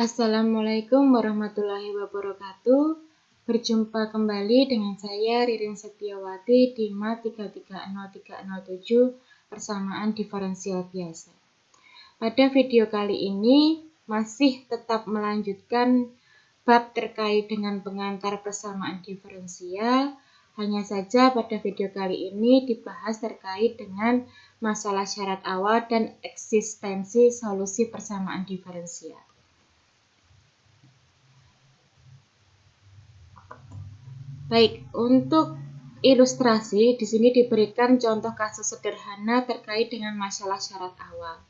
Assalamualaikum warahmatullahi wabarakatuh. Berjumpa kembali dengan saya Ririn Setiawati di MAT 330307 persamaan diferensial biasa. Pada video kali ini masih tetap melanjutkan bab terkait dengan pengantar persamaan diferensial. Hanya saja pada video kali ini dibahas terkait dengan masalah syarat awal dan eksistensi solusi persamaan diferensial. Baik, untuk ilustrasi di sini diberikan contoh kasus sederhana terkait dengan masalah syarat awal.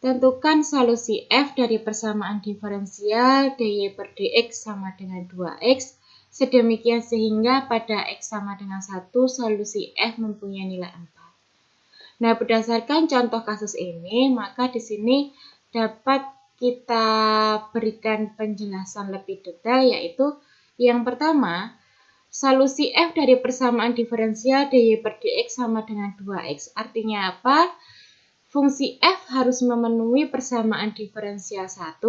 Tentukan solusi f dari persamaan diferensial dy per dx sama dengan 2x, sedemikian sehingga pada x sama dengan 1 solusi f mempunyai nilai 4. Nah, berdasarkan contoh kasus ini, maka di sini dapat kita berikan penjelasan lebih detail, yaitu yang pertama, solusi f dari persamaan diferensial dy per dx sama dengan 2x. Artinya apa? Fungsi f harus memenuhi persamaan diferensial 1,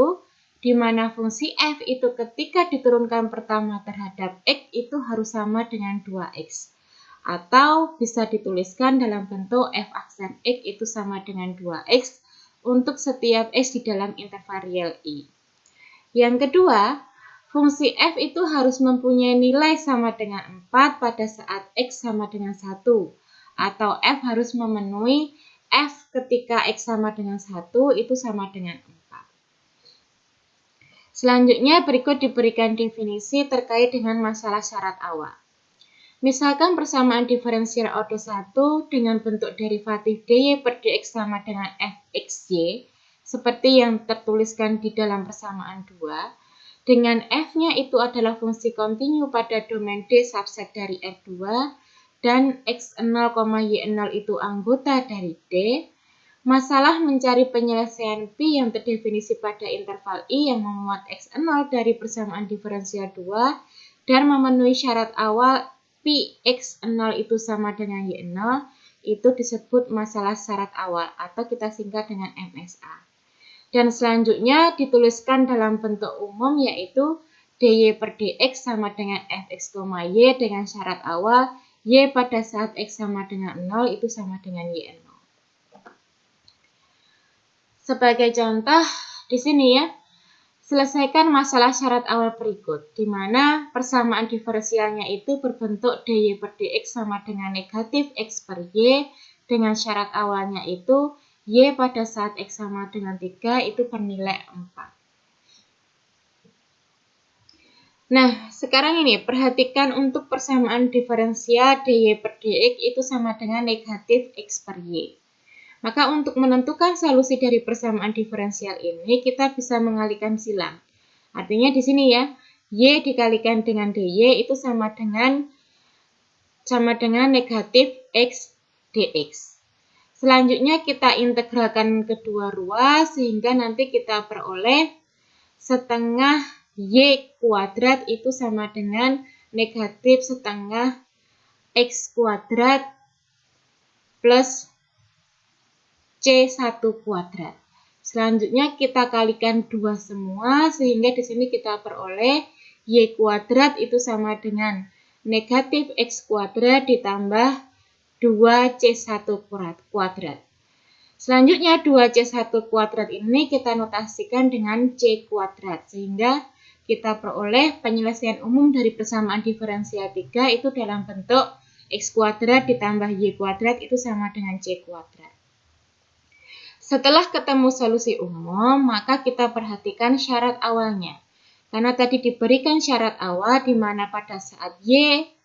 di mana fungsi f itu ketika diturunkan pertama terhadap x itu harus sama dengan 2x. Atau bisa dituliskan dalam bentuk f aksen x itu sama dengan 2x untuk setiap x di dalam intervarial i. Yang kedua, fungsi f itu harus mempunyai nilai sama dengan 4 pada saat x sama dengan 1. Atau f harus memenuhi f ketika x sama dengan 1 itu sama dengan 4. Selanjutnya berikut diberikan definisi terkait dengan masalah syarat awal. Misalkan persamaan diferensial order 1 dengan bentuk derivatif dy per dx sama dengan fxy, seperti yang tertuliskan di dalam persamaan 2, dengan f-nya itu adalah fungsi kontinu pada domain D subset dari R2, dan x0, y0 itu anggota dari D. Masalah mencari penyelesaian Pi yang terdefinisi pada interval I yang memuat x0 dari persamaan diferensial 2 dan memenuhi syarat awal Pi x0 itu sama dengan y0, itu disebut masalah syarat awal atau kita singkat dengan MSA. Dan selanjutnya dituliskan dalam bentuk umum, yaitu dy per dx sama dengan fx, y dengan syarat awal y pada saat x sama dengan 0 itu sama dengan y0. Sebagai contoh di sini ya, selesaikan masalah syarat awal berikut, di mana persamaan diferensialnya itu berbentuk dy per dx sama dengan negatif x per y dengan syarat awalnya itu y pada saat x sama dengan 3 itu bernilai 4. Nah, sekarang ini perhatikan untuk persamaan diferensial dy per dx itu sama dengan negatif x per y. Maka untuk menentukan solusi dari persamaan diferensial ini kita bisa mengalihkan silang. Artinya di sini ya, y dikalikan dengan dy itu sama dengan negatif x dx. Selanjutnya kita integralkan kedua ruas sehingga nanti kita peroleh setengah y kuadrat itu sama dengan negatif setengah x kuadrat plus c1 kuadrat. Selanjutnya kita kalikan dua semua sehingga di sini kita peroleh y kuadrat itu sama dengan negatif x kuadrat ditambah 2c1 kuadrat. Selanjutnya 2c1 kuadrat ini kita notasikan dengan c kuadrat sehingga kita peroleh penyelesaian umum dari persamaan diferensial 3 itu dalam bentuk x kuadrat ditambah y kuadrat itu sama dengan c kuadrat. Setelah ketemu solusi umum, maka kita perhatikan syarat awalnya. Karena tadi diberikan syarat awal di mana pada saat y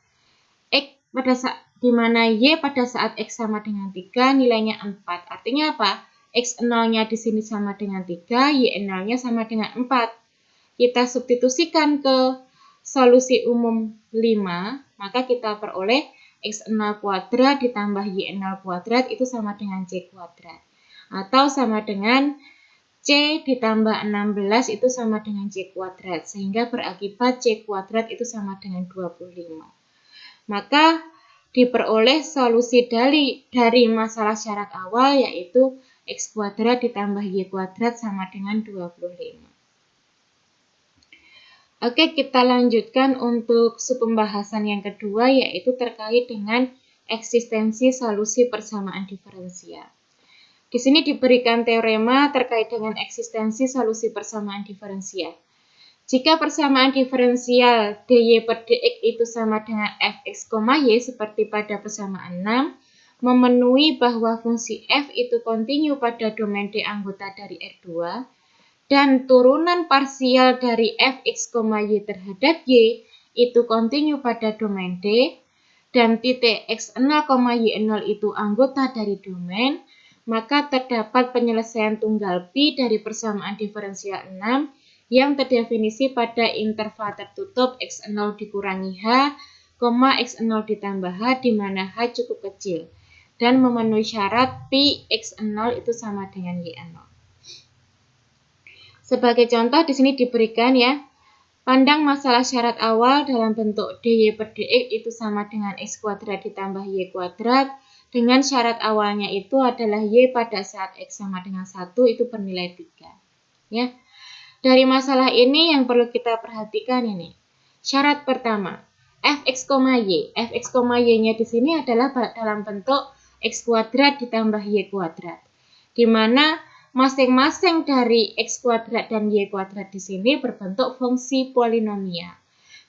pada saat x sama dengan 3 nilainya 4. Artinya apa? X0-nya di sini sama dengan 3, y0-nya sama dengan 4. Kita substitusikan ke solusi umum 5, maka kita peroleh x0 kuadrat ditambah y0 kuadrat itu sama dengan c kuadrat. Atau sama dengan c ditambah 16 itu sama dengan c kuadrat. Sehingga berakibat c kuadrat itu sama dengan 25. Maka diperoleh solusi dari masalah syarat awal yaitu x kuadrat ditambah y kuadrat sama dengan 25. Oke, kita lanjutkan untuk subpembahasan yang kedua, yaitu terkait dengan eksistensi solusi persamaan diferensial. Di sini diberikan teorema terkait dengan eksistensi solusi persamaan diferensial. Jika persamaan diferensial dy per dx itu sama dengan fx, y seperti pada persamaan 6, memenuhi bahwa fungsi f itu kontinu pada domain D anggota dari R2, dan turunan parsial dari fx, y terhadap y itu kontinu pada domain D, dan titik x0, y0 itu anggota dari domain, maka terdapat penyelesaian tunggal pi dari persamaan diferensial 6 yang terdefinisi pada interval tertutup x0 dikurangi h, x0 ditambah h, di mana h cukup kecil, dan memenuhi syarat pi x0 itu sama dengan y0. Sebagai contoh di sini diberikan ya, pandang masalah syarat awal dalam bentuk dy per dx itu sama dengan x kuadrat ditambah y kuadrat, dengan syarat awalnya itu adalah y pada saat x sama dengan 1 itu bernilai 3. Ya. Dari masalah ini yang perlu kita perhatikan ini. Syarat pertama, fx, y. Fx, y-nya di sini adalah dalam bentuk x kuadrat ditambah y kuadrat. Di mana masing-masing dari x kuadrat dan y kuadrat di sini berbentuk fungsi polinomial.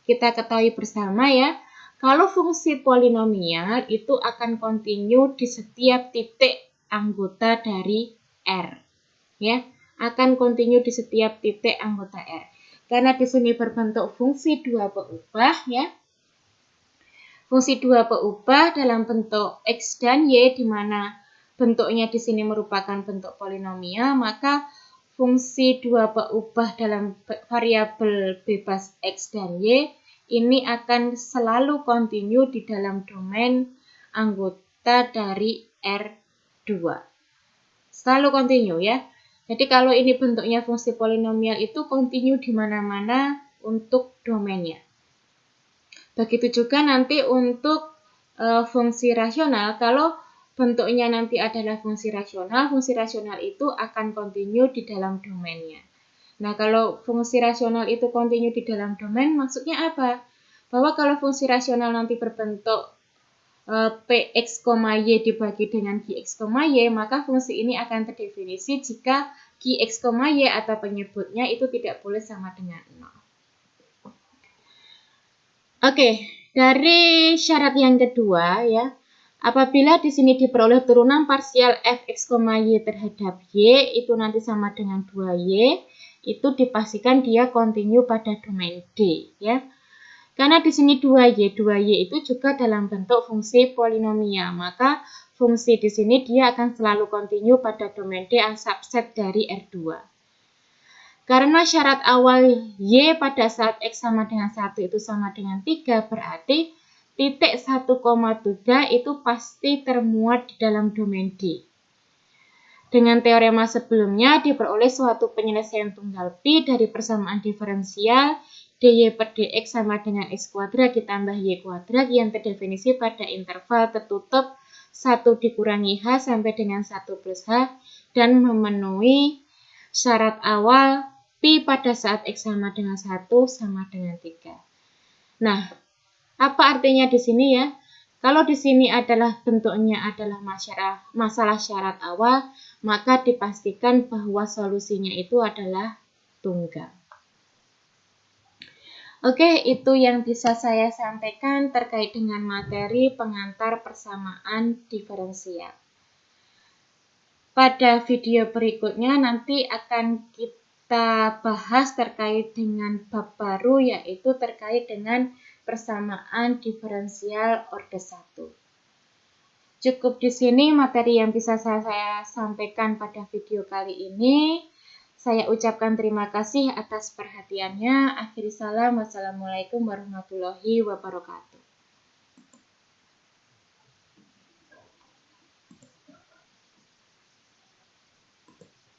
Kita ketahui bersama ya, kalau fungsi polinomial itu akan kontinu di setiap titik anggota dari R. Ya, akan kontinu di setiap titik anggota R. Karena di sini berbentuk fungsi dua peubah ya. Fungsi dua peubah dalam bentuk x dan y, di mana bentuknya di sini merupakan bentuk polinomial, maka fungsi dua peubah dalam variabel bebas x dan y ini akan selalu kontinu di dalam domain anggota dari R2. Selalu kontinu ya. Jadi kalau ini bentuknya fungsi polinomial itu kontinu di mana-mana untuk domainnya. Begitu juga nanti untuk fungsi rasional, kalau bentuknya nanti adalah fungsi rasional itu akan kontinu di dalam domainnya. Nah, kalau fungsi rasional itu kontinu di dalam domain, maksudnya apa? Bahwa kalau fungsi rasional nanti berbentuk px, y dibagi dengan qx, y, maka fungsi ini akan terdefinisi jika qx, y atau penyebutnya itu tidak boleh sama dengan 0. Oke, dari syarat yang kedua ya, apabila di sini diperoleh turunan parsial fx, y terhadap y itu nanti sama dengan 2y, itu dipastikan dia kontinu pada domain D ya. Karena di sini 2y itu juga dalam bentuk fungsi polinomial, maka fungsi di sini dia akan selalu kontinu pada domain D subset dari R2. Karena syarat awal y pada saat x sama dengan 1 itu sama dengan 3, berarti titik 1,3 itu pasti termuat di dalam domain D. Dengan teorema sebelumnya diperoleh suatu penyelesaian tunggal pi dari persamaan diferensial dy per dx sama dengan x kuadrat ditambah y kuadrat yang terdefinisi pada interval tertutup 1 dikurangi h sampai dengan 1 plus h dan memenuhi syarat awal pi pada saat x sama dengan 1 sama dengan 3. Nah, apa artinya di sini ya? Kalau di sini adalah bentuknya adalah masalah syarat awal, maka dipastikan bahwa solusinya itu adalah tunggal. Oke, itu yang bisa saya sampaikan terkait dengan materi pengantar persamaan diferensial. Pada video berikutnya nanti akan kita bahas terkait dengan bab baru, yaitu terkait dengan persamaan diferensial orde 1. Cukup di sini materi yang bisa saya sampaikan pada video kali ini. Saya ucapkan terima kasih atas perhatiannya. Akhiri salam. Wassalamualaikum warahmatullahi wabarakatuh.